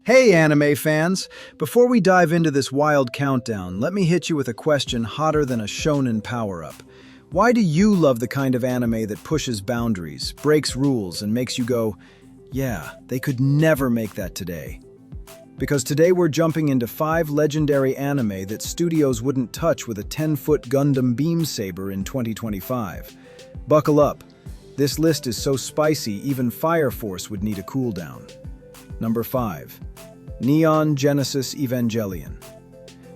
Hey anime fans! Before we dive into this wild countdown, let me hit you with a question hotter than a shonen power-up. Why do you love the kind of anime that pushes boundaries, breaks rules, and makes you go, yeah, they could never make that today? Because today we're jumping into 5 legendary anime that studios wouldn't touch with a 10-foot Gundam beam saber in 2025. Buckle up. This list is so spicy, even Fire Force would need a cooldown. Number 5. Neon Genesis Evangelion.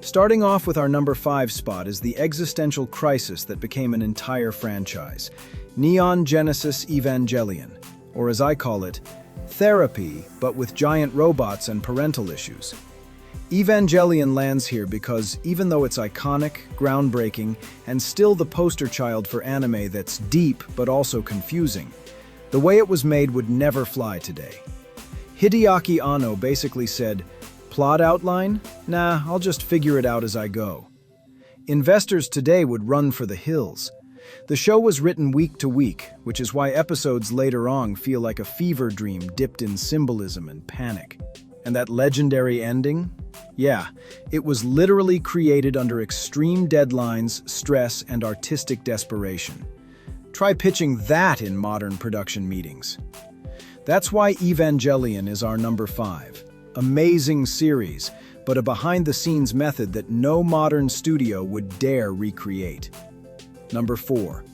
Starting off with our number 5 spot is the existential crisis that became an entire franchise. Neon Genesis Evangelion, or as I call it, therapy, but with giant robots and parental issues. Evangelion lands here because even though it's iconic, groundbreaking, and still the poster child for anime that's deep but also confusing, the way it was made would never fly today. Hideaki Anno basically said, "Plot outline? Nah, I'll just figure it out as I go." Investors today would run for the hills. The show was written week to week, which is why episodes later on feel like a fever dream dipped in symbolism and panic. And that legendary ending? Yeah, it was literally created under extreme deadlines, stress, and artistic desperation. Try pitching that in modern production meetings. That's why Evangelion is our number 5. Amazing series, but a behind-the-scenes method that no modern studio would dare recreate. Number 4.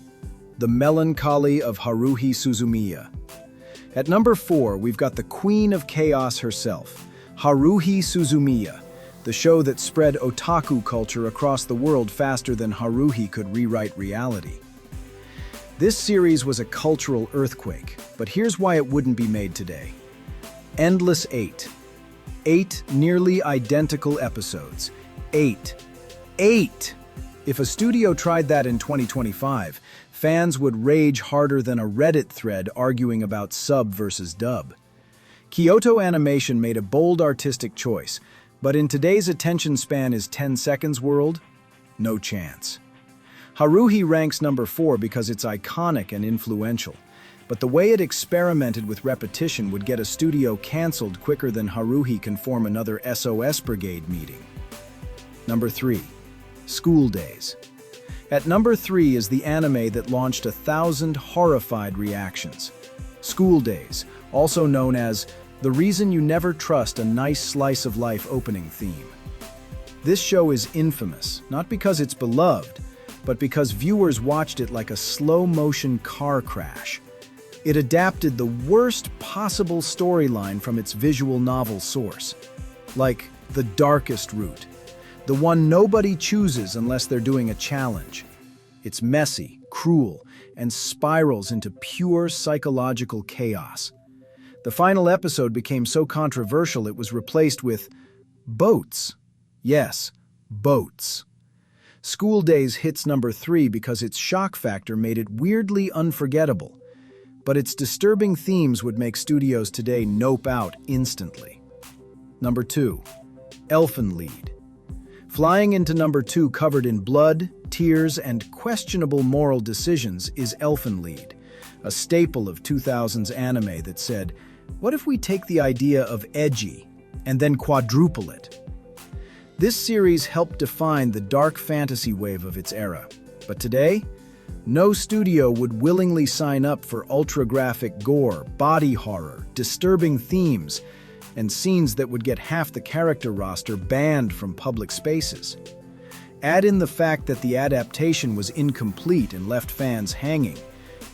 The Melancholy of Haruhi Suzumiya. At number 4, we've got the Queen of Chaos herself, Haruhi Suzumiya, the show that spread otaku culture across the world faster than Haruhi could rewrite reality. This series was a cultural earthquake, but here's why it wouldn't be made today. Endless 8. 8 nearly identical episodes. 8. If a studio tried that in 2025, fans would rage harder than a Reddit thread arguing about sub versus dub. Kyoto Animation made a bold artistic choice, but in today's attention span is 10 seconds world? No chance. Haruhi ranks number 4 because it's iconic and influential, but the way it experimented with repetition would get a studio cancelled quicker than Haruhi can form another SOS Brigade meeting. Number 3. School Days. At number 3 is the anime that launched 1,000 horrified reactions. School Days, also known as the reason you never trust a nice slice of life opening theme. This show is infamous, not because it's beloved, but because viewers watched it like a slow-motion car crash. It adapted the worst possible storyline from its visual novel source, like the darkest route, the one nobody chooses unless they're doing a challenge. It's messy, cruel, and spirals into pure psychological chaos. The final episode became so controversial it was replaced with boats. Yes, boats. School Days hits number 3 because its shock factor made it weirdly unforgettable, but its disturbing themes would make studios today nope out instantly. Number 2. Elfen Lied. Flying into number 2 covered in blood, tears, and questionable moral decisions is Elfen Lied, a staple of 2000s anime that said, what if we take the idea of edgy and then quadruple it? This series helped define the dark fantasy wave of its era, but today, no studio would willingly sign up for ultra-graphic gore, body horror, disturbing themes, and scenes that would get half the character roster banned from public spaces. Add in the fact that the adaptation was incomplete and left fans hanging,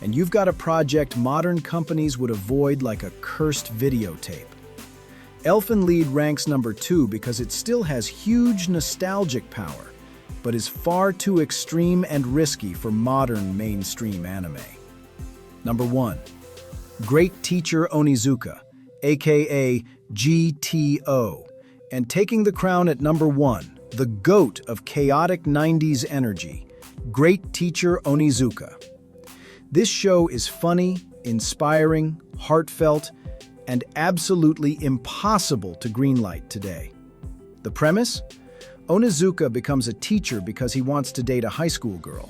and you've got a project modern companies would avoid like a cursed videotape. Elfen Lied ranks number 2 because it still has huge nostalgic power, but is far too extreme and risky for modern mainstream anime. Number 1. Great Teacher Onizuka, aka GTO, and taking the crown at number 1, the GOAT of chaotic 90s energy, Great Teacher Onizuka. This show is funny, inspiring, heartfelt, and absolutely impossible to greenlight today. The premise? Onizuka becomes a teacher because he wants to date a high school girl.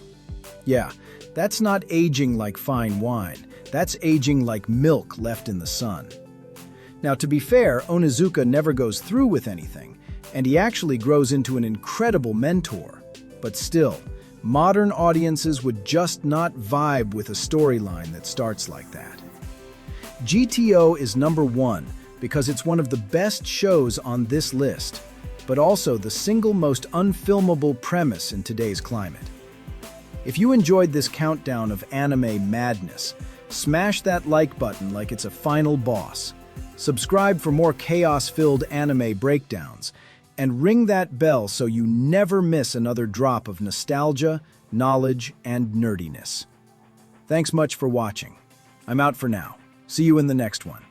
Yeah, that's not aging like fine wine. That's aging like milk left in the sun. Now, to be fair, Onizuka never goes through with anything, and he actually grows into an incredible mentor. But still, modern audiences would just not vibe with a storyline that starts like that. GTO is number 1 because it's one of the best shows on this list, but also the single most unfilmable premise in today's climate. If you enjoyed this countdown of anime madness, smash that like button like it's a final boss. Subscribe for more chaos-filled anime breakdowns, and ring that bell so you never miss another drop of nostalgia, knowledge, and nerdiness. Thanks much for watching. I'm out for now. See you in the next one.